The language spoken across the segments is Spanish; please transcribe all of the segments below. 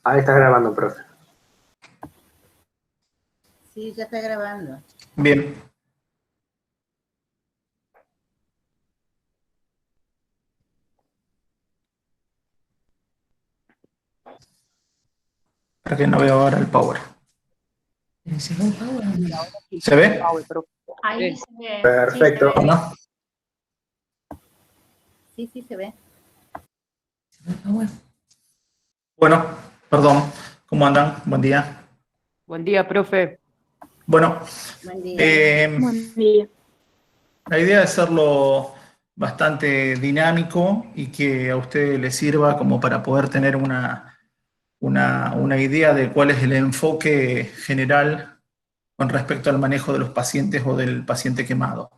Ahí está grabando, profe. Sí, ya está grabando. Bien. Para que no veo ahora el power. ¿Se ve el power? ¿Se ve? Ahí se ve. Perfecto. Sí, se ve. ¿No? Sí, sí, se ve. Bueno, perdón. ¿Cómo andan? Buen día. Buen día, profe. Bueno, Buen día. Buen día. la idea es hacerlo bastante dinámico y que a usted le sirva como para poder tener una idea de cuál es el enfoque general con respecto al manejo de los pacientes o del paciente quemado.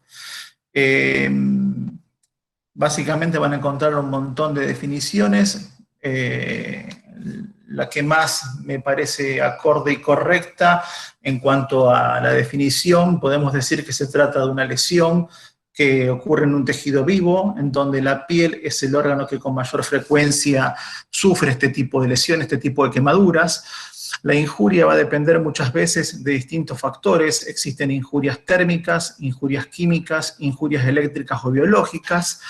Básicamente van a encontrar un montón de definiciones. La que más me parece acorde y correcta en cuanto a la definición, podemos decir que se trata de una lesión que ocurre en un tejido vivo, en donde la piel es el órgano que con mayor frecuencia sufre este tipo de lesiones, este tipo de quemaduras. La injuria va a depender muchas veces de distintos factores. Existen injurias térmicas, injurias químicas, injurias eléctricas o biológicas.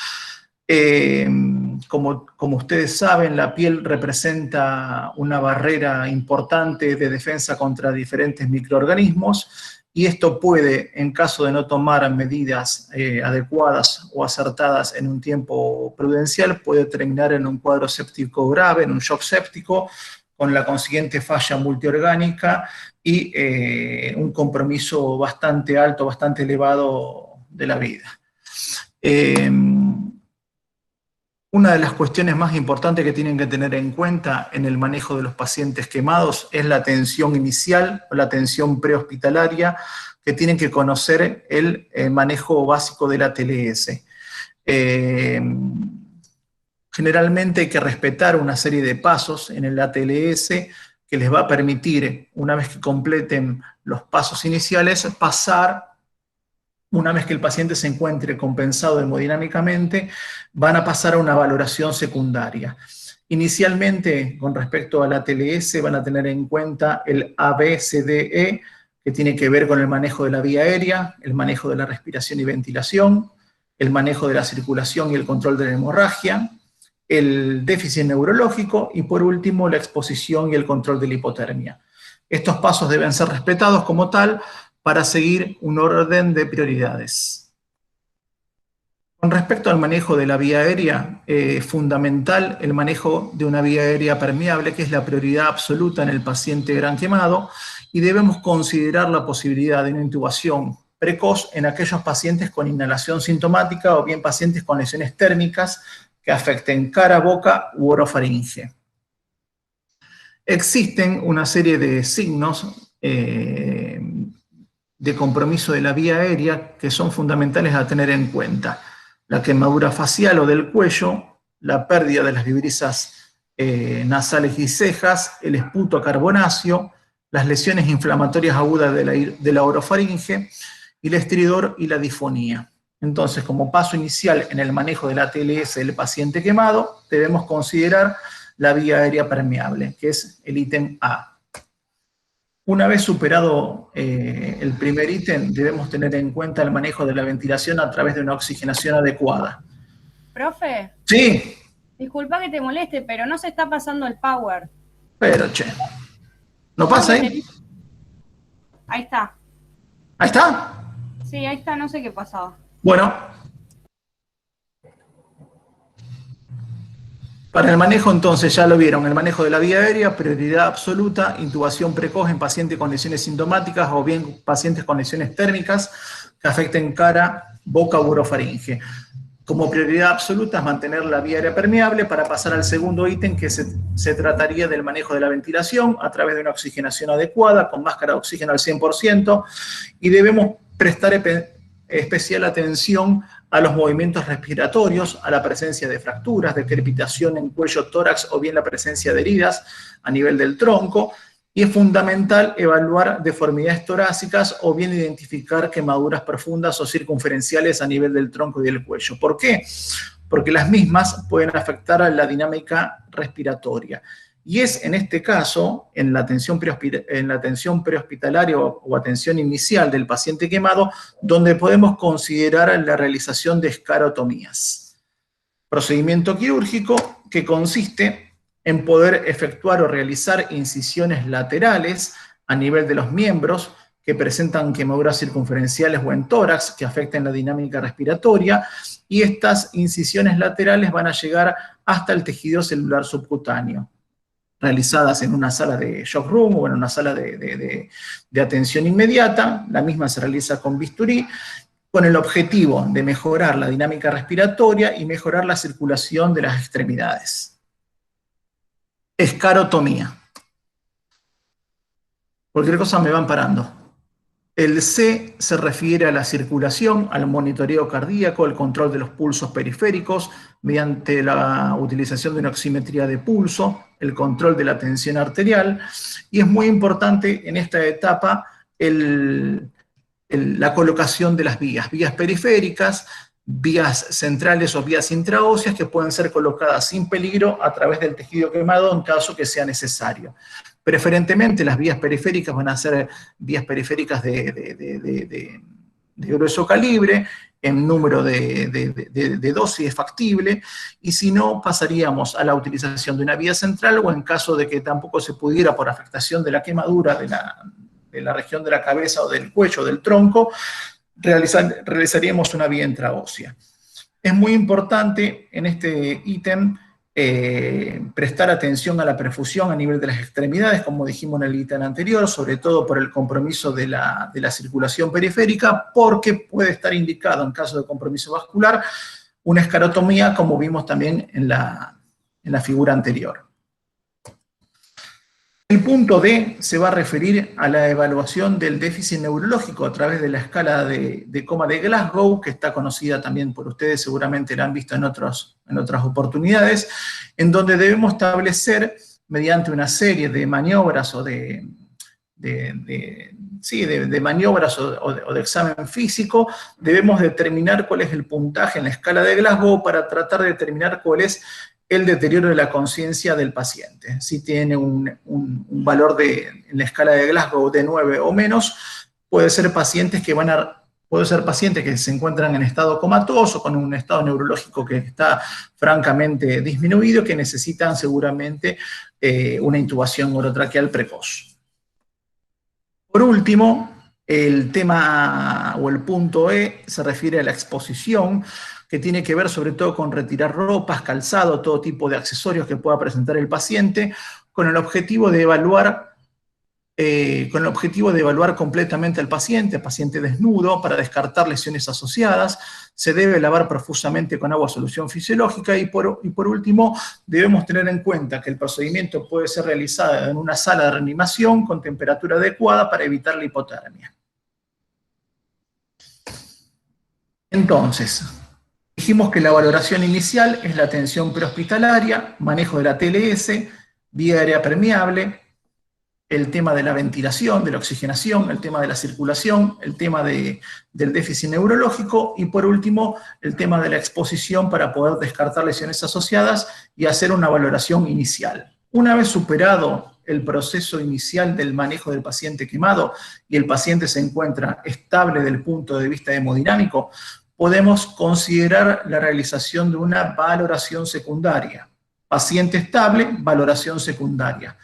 Como ustedes saben, la piel representa una barrera importante de defensa contra diferentes microorganismos y esto puede, en caso de no tomar medidas adecuadas o acertadas en un tiempo prudencial, puede terminar en un cuadro séptico grave, en un shock séptico, con la consiguiente falla multiorgánica y un compromiso bastante alto, bastante elevado de la vida. Una de las cuestiones más importantes que tienen que tener en cuenta en el manejo de los pacientes quemados es la atención inicial o la atención prehospitalaria, que tienen que conocer el manejo básico de la ATLS. Generalmente hay que respetar una serie de pasos en el ATLS que les va a permitir, una vez que completen los pasos iniciales, pasar. Una vez que el paciente se encuentre compensado hemodinámicamente, van a pasar a una valoración secundaria. Inicialmente, con respecto a la ATLS, van a tener en cuenta el ABCDE, que tiene que ver con el manejo de la vía aérea, el manejo de la respiración y ventilación, el manejo de la circulación y el control de la hemorragia, el déficit neurológico y, por último, la exposición y el control de la hipotermia. Estos pasos deben ser respetados como tal, para seguir un orden de prioridades. Con respecto al manejo de la vía aérea, es fundamental el manejo de una vía aérea permeable, que es la prioridad absoluta en el paciente gran quemado, y debemos considerar la posibilidad de una intubación precoz en aquellos pacientes con inhalación sintomática o bien pacientes con lesiones térmicas que afecten cara, boca u orofaringe. Existen una serie de signos de compromiso de la vía aérea que son fundamentales a tener en cuenta. La quemadura facial o del cuello, la pérdida de las vibrisas nasales y cejas, el esputo carbonáceo, las lesiones inflamatorias agudas de la orofaringe, y el estridor y la disfonía. Entonces, como paso inicial en el manejo de la ATLS del paciente quemado, debemos considerar la vía aérea permeable, que es el ítem A. Una vez superado el primer ítem, debemos tener en cuenta el manejo de la ventilación a través de una oxigenación adecuada. Profe. Sí. Disculpa que te moleste, pero no se está pasando el power. Pero, che. ¿No pasa ahí? Ahí está. ¿Ahí está? Sí, ahí está, no sé qué pasaba. Bueno. Para el manejo, entonces, ya lo vieron, el manejo de la vía aérea, prioridad absoluta, intubación precoz en pacientes con lesiones sintomáticas o bien pacientes con lesiones térmicas que afecten cara, boca u orofaringe. Como prioridad absoluta es mantener la vía aérea permeable para pasar al segundo ítem, que se trataría del manejo de la ventilación a través de una oxigenación adecuada, con máscara de oxígeno al 100%, y debemos prestar especial atención a los movimientos respiratorios, a la presencia de fracturas, de crepitación en cuello, tórax o bien la presencia de heridas a nivel del tronco, y es fundamental evaluar deformidades torácicas o bien identificar quemaduras profundas o circunferenciales a nivel del tronco y del cuello. ¿Por qué? Porque las mismas pueden afectar a la dinámica respiratoria. Y es en este caso, en la atención prehospitalaria o atención inicial del paciente quemado, donde podemos considerar la realización de escarotomías. Procedimiento quirúrgico que consiste en poder efectuar o realizar incisiones laterales a nivel de los miembros que presentan quemaduras circunferenciales o en tórax que afecten la dinámica respiratoria, y estas incisiones laterales van a llegar hasta el tejido celular subcutáneo, realizadas en una sala de shock room o en una sala de atención inmediata. La misma se realiza con bisturí, con el objetivo de mejorar la dinámica respiratoria y mejorar la circulación de las extremidades. Escarotomía. Cualquier cosa me van parando. El C se refiere a la circulación, al monitoreo cardíaco, al control de los pulsos periféricos mediante la utilización de una oximetría de pulso, el control de la tensión arterial, y es muy importante en esta etapa la colocación de las vías periféricas, vías centrales o vías intraóseas que pueden ser colocadas sin peligro a través del tejido quemado en caso que sea necesario. Preferentemente las vías periféricas van a ser vías periféricas de grueso calibre, en número de dosis factible, y si no, pasaríamos a la utilización de una vía central, o en caso de que tampoco se pudiera por afectación de la quemadura de la región de la cabeza o del cuello o del tronco, realizaríamos una vía intraósea. Es muy importante en este ítem prestar atención a la perfusión a nivel de las extremidades, como dijimos en el ítem anterior, sobre todo por el compromiso de la circulación periférica, porque puede estar indicado en caso de compromiso vascular una escarotomía, como vimos también en la figura anterior. El punto D se va a referir a la evaluación del déficit neurológico a través de la escala de coma de Glasgow, que está conocida también por ustedes, seguramente la han visto en otras oportunidades, en donde debemos establecer, mediante una serie de maniobras o de maniobras o de examen físico, debemos determinar cuál es el puntaje en la escala de Glasgow para tratar de determinar cuál es el deterioro de la conciencia del paciente. Si tiene un valor en la escala de Glasgow de 9 o menos, puede ser pacientes que se encuentran en estado comatoso, con un estado neurológico que está francamente disminuido, que necesitan seguramente una intubación orotraqueal precoz. Por último, el tema o el punto E se refiere a la exposición, que tiene que ver sobre todo con retirar ropas, calzado, todo tipo de accesorios que pueda presentar el paciente, con el objetivo de evaluar completamente al paciente desnudo, para descartar lesiones asociadas. Se debe lavar profusamente con agua solución fisiológica, y por último, debemos tener en cuenta que el procedimiento puede ser realizado en una sala de reanimación con temperatura adecuada para evitar la hipotermia. Entonces, dijimos que la valoración inicial es la atención prehospitalaria, manejo de la TLS, vía aérea permeable, el tema de la ventilación, de la oxigenación, el tema de la circulación, el tema del déficit neurológico, y por último, el tema de la exposición para poder descartar lesiones asociadas y hacer una valoración inicial. Una vez superado el proceso inicial del manejo del paciente quemado y el paciente se encuentra estable desde el punto de vista hemodinámico, podemos considerar la realización de una valoración secundaria. Paciente estable, valoración secundaria.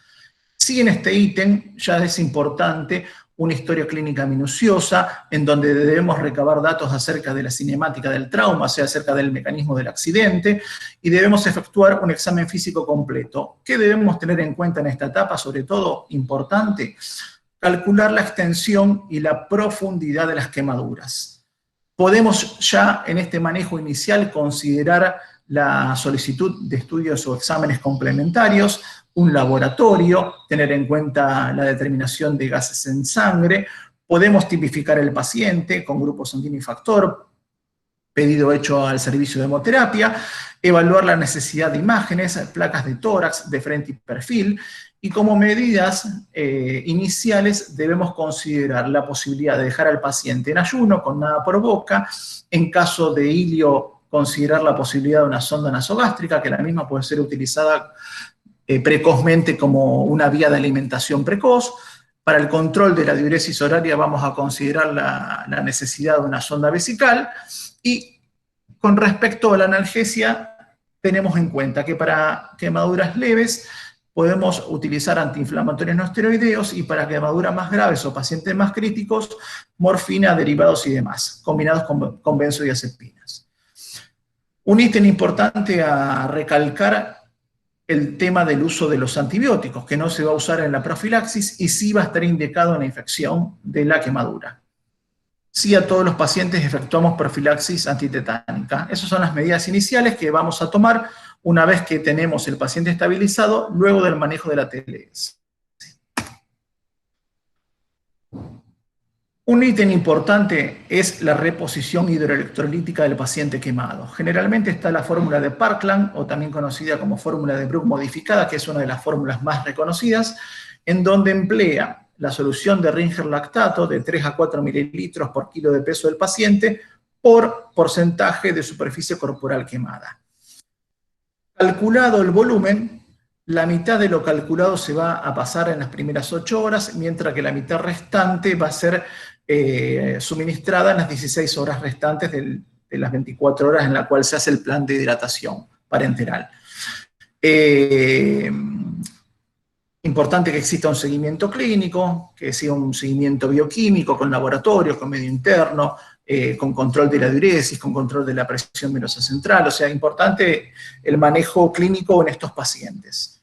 Sí, en este ítem ya es importante una historia clínica minuciosa, en donde debemos recabar datos acerca de la cinemática del trauma, o sea, acerca del mecanismo del accidente, y debemos efectuar un examen físico completo. ¿Qué debemos tener en cuenta en esta etapa? Sobre todo, importante, calcular la extensión y la profundidad de las quemaduras. Podemos ya en este manejo inicial considerar la solicitud de estudios o exámenes complementarios, un laboratorio, tener en cuenta la determinación de gases en sangre. Podemos tipificar el paciente con grupo sanguíneo y factor, pedido hecho al servicio de hemoterapia, evaluar la necesidad de imágenes, placas de tórax, de frente y perfil, y como medidas iniciales debemos considerar la posibilidad de dejar al paciente en ayuno, con nada por boca. En caso de ilio, considerar la posibilidad de una sonda nasogástrica, que la misma puede ser utilizada precozmente como una vía de alimentación precoz. Para el control de la diuresis horaria vamos a considerar la necesidad de una sonda vesical, y con respecto a la analgesia tenemos en cuenta que para quemaduras leves podemos utilizar antiinflamatorios no esteroideos, y para quemaduras más graves o pacientes más críticos, morfina, derivados y demás, combinados con benzodiazepinas. Un ítem importante a recalcar: el tema del uso de los antibióticos, que no se va a usar en la profilaxis y sí va a estar indicado en la infección de la quemadura. Sí, a todos los pacientes efectuamos profilaxis antitetánica. Esas son las medidas iniciales que vamos a tomar una vez que tenemos el paciente estabilizado, luego del manejo de la TLS. Un ítem importante es la reposición hidroelectrolítica del paciente quemado. Generalmente está la fórmula de Parkland, o también conocida como fórmula de Bruck modificada, que es una de las fórmulas más reconocidas, en donde emplea la solución de Ringer lactato de 3 a 4 mililitros por kilo de peso del paciente por porcentaje de superficie corporal quemada. Calculado el volumen, la mitad de lo calculado se va a pasar en las primeras 8 horas, mientras que la mitad restante va a ser suministrada en las 16 horas restantes de las 24 horas en la cual se hace el plan de hidratación parenteral. Importante que exista un seguimiento clínico, que sea un seguimiento bioquímico con laboratorios, con medio interno, con control de la diuresis, con control de la presión venosa central. O sea, importante el manejo clínico en estos pacientes.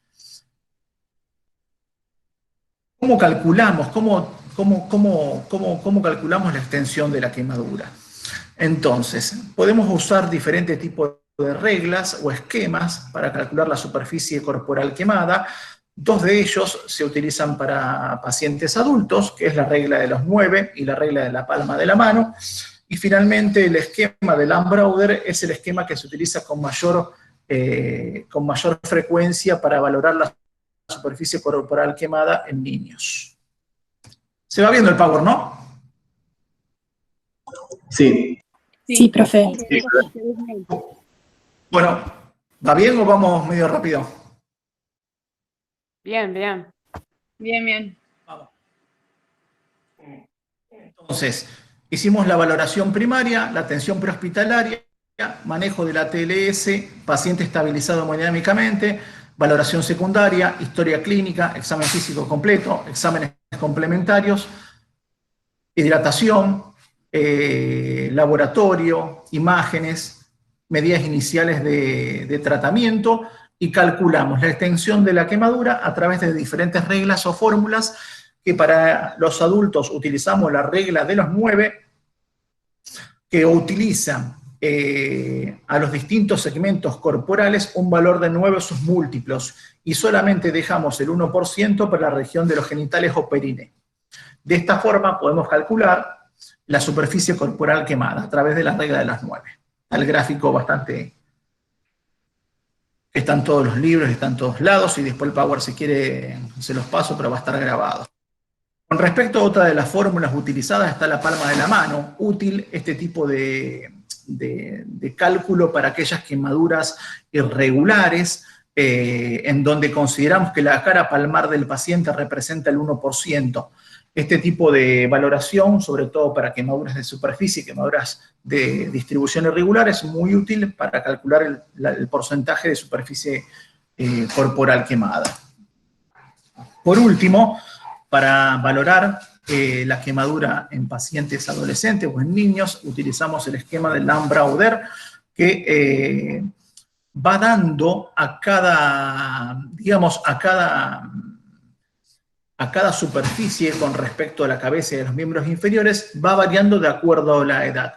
¿Cómo calculamos? ¿Cómo calculamos la extensión de la quemadura? Entonces, podemos usar diferentes tipos de reglas o esquemas para calcular la superficie corporal quemada. Dos de ellos se utilizan para pacientes adultos, que es la regla de los 9 y la regla de la palma de la mano. Y finalmente el esquema de Lambrauder es el esquema que se utiliza con mayor frecuencia para valorar la superficie corporal quemada en niños. ¿Se va viendo el Power, no? Sí. Sí, profe. Sí. Bueno, ¿va bien o vamos medio rápido? Bien, bien. Bien, bien. Vamos. Entonces, hicimos la valoración primaria, la atención prehospitalaria, manejo de la TLS, paciente estabilizado hemodinámicamente, valoración secundaria, historia clínica, examen físico completo, exámenes complementarios, hidratación, laboratorio, imágenes, medidas iniciales de tratamiento, y calculamos la extensión de la quemadura a través de diferentes reglas o fórmulas, que para los adultos utilizamos la regla de los 9, que utiliza a los distintos segmentos corporales un valor de 9 o sus múltiplos, y solamente dejamos el 1% para la región de los genitales o periné. De esta forma podemos calcular la superficie corporal quemada a través de la regla de las 9. Al gráfico bastante... Están todos los libros, están todos lados, y después el Power, si quiere, se los paso, pero va a estar grabado. Con respecto a otra de las fórmulas utilizadas está la palma de la mano, útil este tipo de cálculo para aquellas quemaduras irregulares, en donde consideramos que la cara palmar del paciente representa el 1%. Este tipo de valoración, sobre todo para quemaduras de superficie, quemaduras de distribución irregular, es muy útil para calcular el porcentaje de superficie corporal quemada. Por último, para valorar la quemadura en pacientes adolescentes o en niños, utilizamos el esquema de Lambrauder, que va dando a cada, digamos, a cada superficie con respecto a la cabeza y a los miembros inferiores, va variando de acuerdo a la edad,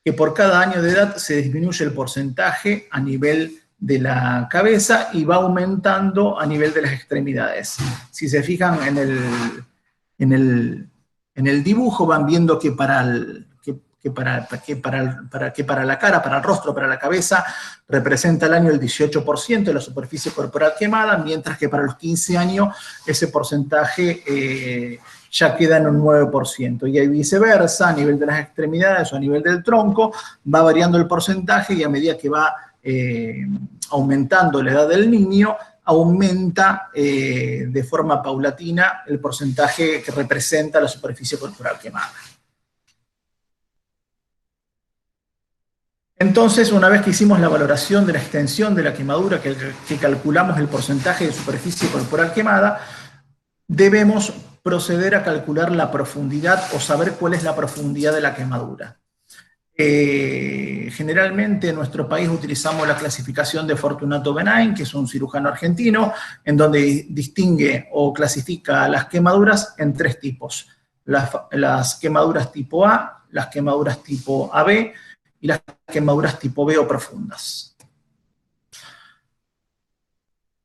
que por cada año de edad se disminuye el porcentaje a nivel de la cabeza y va aumentando a nivel de las extremidades. Si se fijan en el dibujo, van viendo que para la cara, para el rostro, para la cabeza, representa al año el 18% de la superficie corporal quemada, mientras que para los 15 años ese porcentaje ya queda en un 9%. Y ahí viceversa, a nivel de las extremidades o a nivel del tronco, va variando el porcentaje, y a medida que va aumentando la edad del niño, aumenta de forma paulatina el porcentaje que representa la superficie corporal quemada. Entonces, una vez que hicimos la valoración de la extensión de la quemadura, que calculamos el porcentaje de superficie corporal quemada, debemos proceder a calcular la profundidad o saber cuál es la profundidad de la quemadura. Generalmente en nuestro país utilizamos la clasificación de Fortunato Benain, que es un cirujano argentino, en donde distingue o clasifica las quemaduras en tres tipos. Las quemaduras tipo A, las quemaduras tipo AB y las quemaduras tipo B o profundas.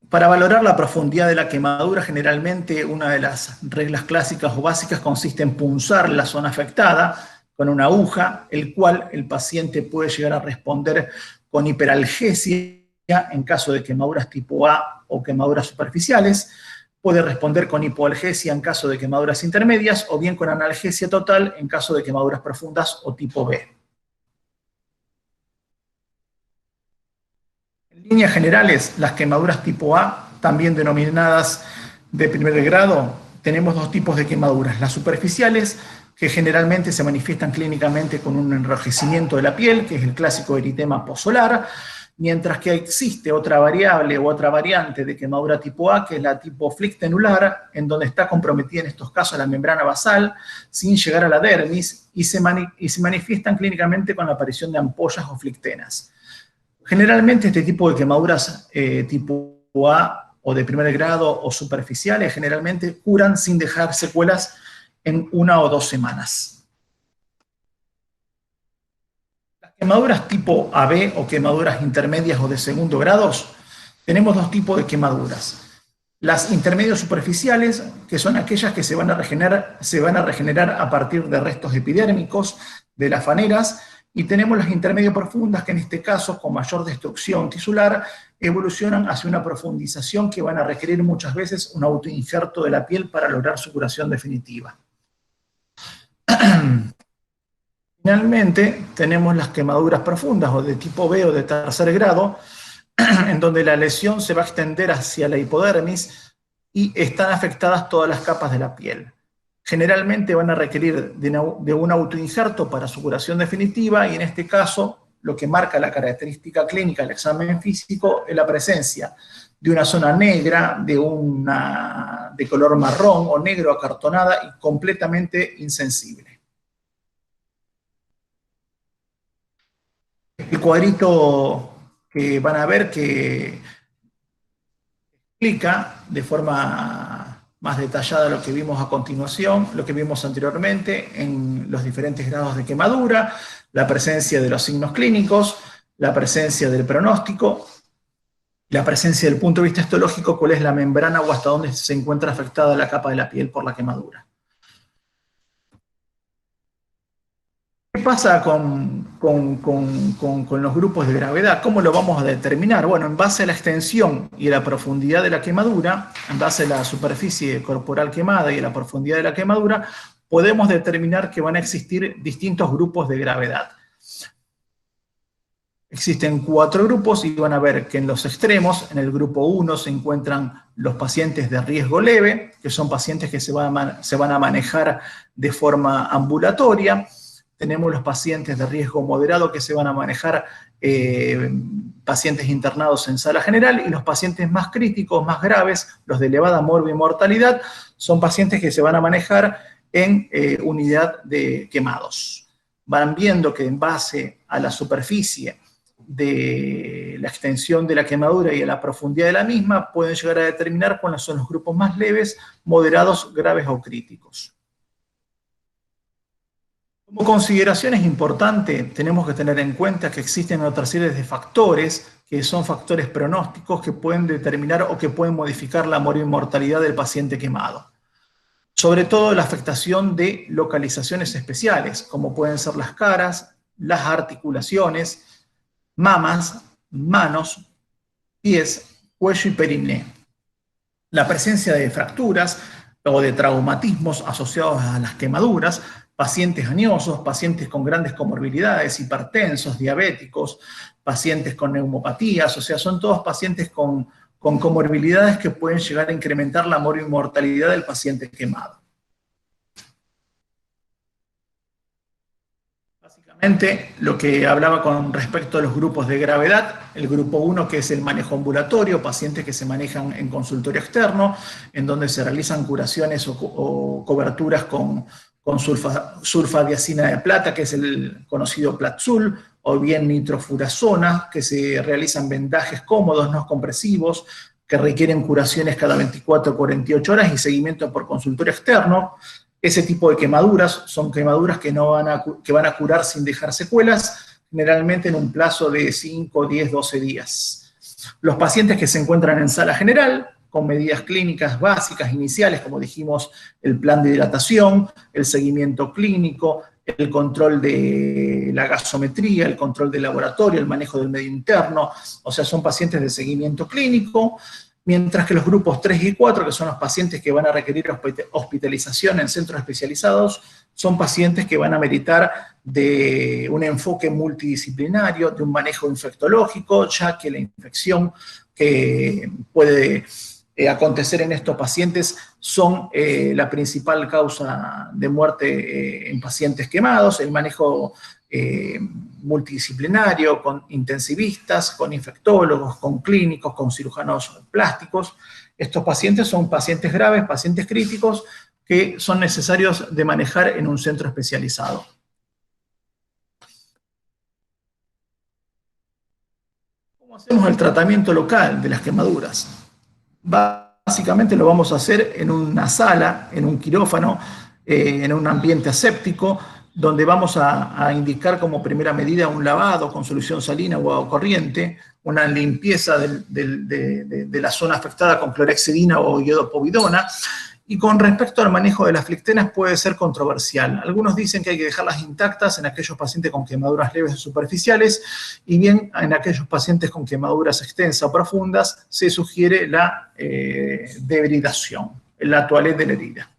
Para valorar la profundidad de la quemadura, generalmente una de las reglas clásicas o básicas consiste en punzar la zona afectada con una aguja, el cual el paciente puede llegar a responder con hiperalgesia en caso de quemaduras tipo A o quemaduras superficiales, puede responder con hipoalgesia en caso de quemaduras intermedias o bien con analgesia total en caso de quemaduras profundas o tipo B. En líneas generales, las quemaduras tipo A, también denominadas de primer grado, tenemos dos tipos de quemaduras, las superficiales, que generalmente se manifiestan clínicamente con un enrojecimiento de la piel, que es el clásico eritema postsolar, mientras que existe otra variable o otra variante de quemadura tipo A, que es la tipo flictenular, en donde está comprometida en estos casos la membrana basal, sin llegar a la dermis, y se manifiestan clínicamente con la aparición de ampollas o flictenas. Generalmente este tipo de quemaduras tipo A o de primer grado o superficiales generalmente curan sin dejar secuelas en 1 o 2 semanas. Las quemaduras tipo AB o quemaduras intermedias o de segundo grado, tenemos dos tipos de quemaduras. Las intermedios superficiales, que son aquellas que se van a regenerar a partir de restos epidérmicos de las faneras, y tenemos las intermedio profundas, que en este caso, con mayor destrucción tisular, evolucionan hacia una profundización que van a requerir muchas veces un autoinjerto de la piel para lograr su curación definitiva. Finalmente, tenemos las quemaduras profundas o de tipo B o de tercer grado, en donde la lesión se va a extender hacia la hipodermis y están afectadas todas las capas de la piel. Generalmente van a requerir de un autoinjerto para su curación definitiva, y en este caso lo que marca la característica clínica del examen físico es la presencia de una zona negra, de color marrón o negro acartonada y completamente insensible. El cuadrito que van a ver que explica de forma más detallada lo que vimos a continuación, lo que vimos anteriormente en los diferentes grados de quemadura, la presencia de los signos clínicos, la presencia del pronóstico, la presencia del punto de vista histológico, cuál es la membrana o hasta dónde se encuentra afectada la capa de la piel por la quemadura. ¿Qué pasa con los grupos de gravedad? ¿Cómo lo vamos a determinar? Bueno, en base a la extensión y a la profundidad de la quemadura, en base a la superficie corporal quemada y a la profundidad de la quemadura, podemos determinar que van a existir distintos grupos de gravedad. Existen 4 grupos y van a ver que en los extremos, en el grupo 1, se encuentran los pacientes de riesgo leve, que son pacientes que se van a manejar de forma ambulatoria. Tenemos los pacientes de riesgo moderado que se van a manejar pacientes internados en sala general, y los pacientes más críticos, más graves, los de elevada morbimortalidad, son pacientes que se van a manejar en unidad de quemados. Van viendo que en base a la superficie de la extensión de la quemadura y a la profundidad de la misma, pueden llegar a determinar cuáles son los grupos más leves, moderados, graves o críticos. Como consideración es importante, tenemos que tener en cuenta que existen otra serie de factores que son factores pronósticos que pueden determinar o que pueden modificar la morbimortalidad del paciente quemado. Sobre todo la afectación de localizaciones especiales, como pueden ser las caras, las articulaciones, mamas, manos, pies, cuello y periné. La presencia de fracturas o de traumatismos asociados a las quemaduras, pacientes añosos, pacientes con grandes comorbilidades, hipertensos, diabéticos, pacientes con neumopatías, o sea, son todos pacientes con con comorbilidades que pueden llegar a incrementar la mortalidad del paciente quemado. Básicamente, lo que hablaba con respecto a los grupos de gravedad, el grupo 1, que es el manejo ambulatorio, pacientes que se manejan en consultorio externo, en donde se realizan curaciones o coberturas con sulfadiazina de plata, que es el conocido Platzul, o bien nitrofurazona, que se realizan vendajes cómodos, no compresivos, que requieren curaciones cada 24 o 48 horas y seguimiento por consultorio externo. Ese tipo de quemaduras son quemaduras que van a curar sin dejar secuelas, generalmente en un plazo de 5, 10, 12 días. Los pacientes que se encuentran en sala general, con medidas clínicas básicas, iniciales, como dijimos, el plan de hidratación, el seguimiento clínico, el control de la gasometría, el control del laboratorio, el manejo del medio interno, o sea, son pacientes de seguimiento clínico, mientras que los grupos 3 y 4, que son los pacientes que van a requerir hospitalización en centros especializados, son pacientes que van a meritar de un enfoque multidisciplinario, de un manejo infectológico, ya que la infección que puede acontecer en estos pacientes son la principal causa de muerte en pacientes quemados, el manejo multidisciplinario, con intensivistas, con infectólogos, con clínicos, con cirujanos plásticos. Estos pacientes son pacientes graves, pacientes críticos, que son necesarios de manejar en un centro especializado. ¿Cómo hacemos el tratamiento local de las quemaduras? Básicamente lo vamos a hacer en una sala, en un quirófano, en un ambiente aséptico, donde vamos a indicar como primera medida un lavado con solución salina o agua corriente, una limpieza de la zona afectada con clorhexidina o iodopovidona, y con respecto al manejo de las flectenas puede ser controversial. Algunos dicen que hay que dejarlas intactas en aquellos pacientes con quemaduras leves o superficiales, y bien en aquellos pacientes con quemaduras extensas o profundas se sugiere la debridación, la toilette de la herida.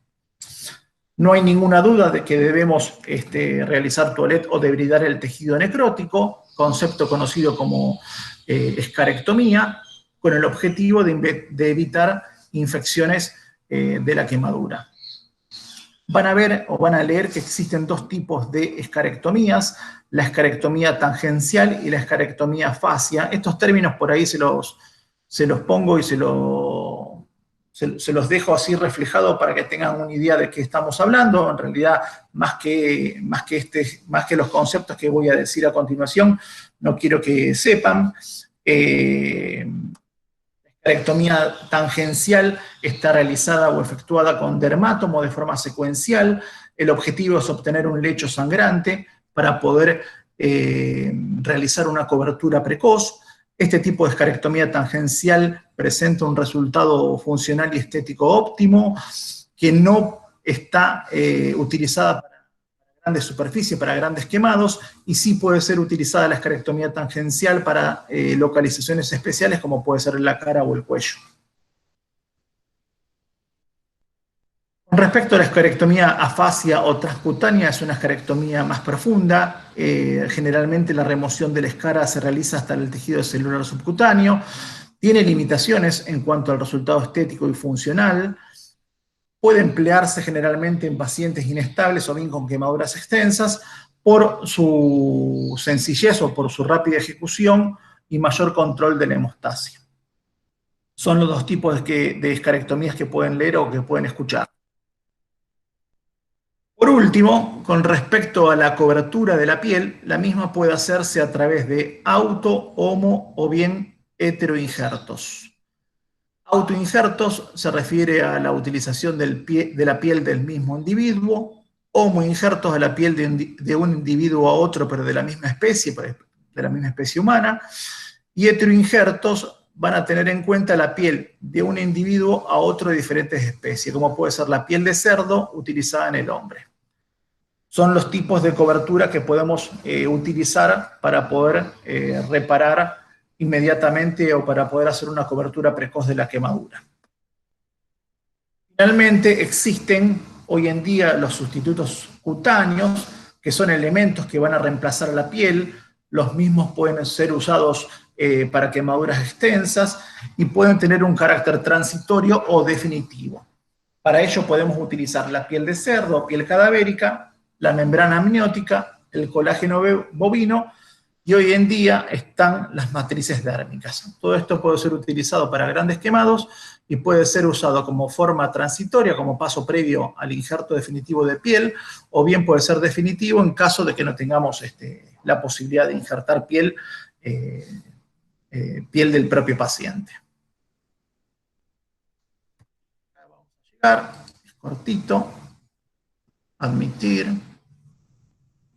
No hay ninguna duda de que debemos realizar toilette o debridar el tejido necrótico, concepto conocido como escarectomía, con el objetivo de evitar infecciones de la quemadura. Van a ver o van a leer que existen dos tipos de escarectomías, la escarectomía tangencial y la escarectomía fascia. Estos términos por ahí se los pongo y se los dejo así reflejados para que tengan una idea de qué estamos hablando. En realidad, más que los conceptos que voy a decir a continuación, no quiero que sepan. La escarectomía tangencial está realizada o efectuada con dermátomo de forma secuencial. El objetivo es obtener un lecho sangrante para poder realizar una cobertura precoz. Este tipo de escarectomía tangencial presenta un resultado funcional y estético óptimo, que no está utilizada para grandes superficies, para grandes quemados, y sí puede ser utilizada la escarectomía tangencial para localizaciones especiales, como puede ser la cara o el cuello. Con respecto a la escarectomía afasia o transcutánea, es una escarectomía más profunda. Generalmente la remoción de la escara se realiza hasta el tejido celular subcutáneo. Tiene limitaciones en cuanto al resultado estético y funcional. Puede emplearse generalmente en pacientes inestables o bien con quemaduras extensas por su sencillez o por su rápida ejecución y mayor control de la hemostasia. Son los dos tipos de escarectomías que pueden leer o que pueden escuchar. Por último, con respecto a la cobertura de la piel, la misma puede hacerse a través de auto, homo o bien heteroinjertos. Autoinjertos se refiere a la utilización de la piel del mismo individuo, homoinjertos a la piel de un individuo a otro, pero de la misma especie humana, y heteroinjertos van a tener en cuenta la piel de un individuo a otro de diferentes especies, como puede ser la piel de cerdo utilizada en el hombre. Son los tipos de cobertura que podemos utilizar para poder reparar inmediatamente o para poder hacer una cobertura precoz de la quemadura. Finalmente, existen hoy en día los sustitutos cutáneos, que son elementos que van a reemplazar la piel. Los mismos pueden ser usados para quemaduras extensas y pueden tener un carácter transitorio o definitivo. Para ello podemos utilizar la piel de cerdo, piel cadavérica, la membrana amniótica, el colágeno bovino y hoy en día están las matrices dérmicas. Todo esto puede ser utilizado para grandes quemados y puede ser usado como forma transitoria, como paso previo al injerto definitivo de piel, o bien puede ser definitivo en caso de que no tengamos la posibilidad de injertar piel, piel del propio paciente. Vamos a llegar, es cortito, admitir.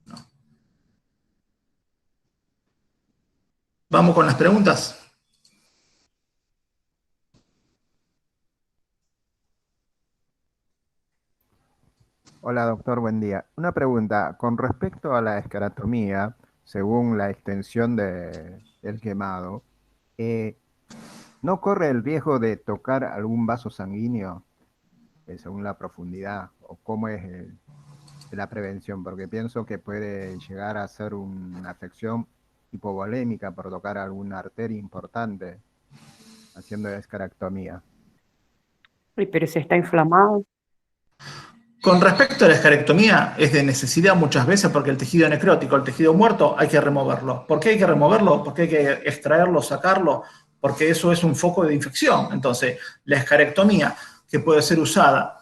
No. Vamos con las preguntas. Hola doctor, buen día. Una pregunta, con respecto a la esclerotomía, según la extensión del quemado, ¿no corre el riesgo de tocar algún vaso sanguíneo según la profundidad? ¿O cómo es la prevención? Porque pienso que puede llegar a ser una afección hipovolémica por tocar alguna arteria importante haciendo esclerotomía. Uy, pero se está inflamado. Con respecto a la escarectomía, es de necesidad muchas veces porque el tejido necrótico, el tejido muerto, hay que removerlo. ¿Por qué hay que removerlo? Porque hay que extraerlo, sacarlo, porque eso es un foco de infección. Entonces, la escarectomía, que puede ser usada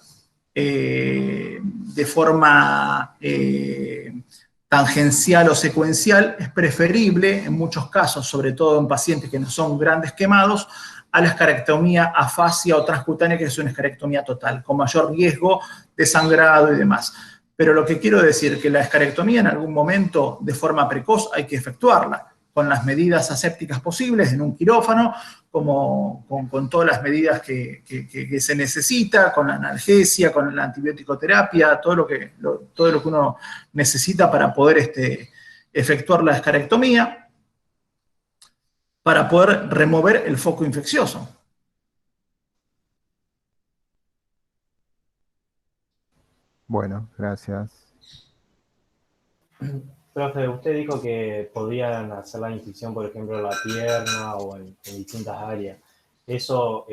de forma tangencial o secuencial, es preferible en muchos casos, sobre todo en pacientes que no son grandes quemados, a la escarectomía afasia o transcutánea, que es una escarectomía total, con mayor riesgo de sangrado y demás. Pero lo que quiero decir es que la escarectomía en algún momento, de forma precoz, hay que efectuarla con las medidas asépticas posibles en un quirófano, con todas las medidas que se necesita, con la analgesia, con la antibiótico-terapia, todo lo que uno necesita para poder efectuar la escarectomía, para poder remover el foco infeccioso. Bueno, gracias. Profe, usted dijo que podrían hacer la incisión, por ejemplo, en la pierna o en distintas áreas. ¿Eso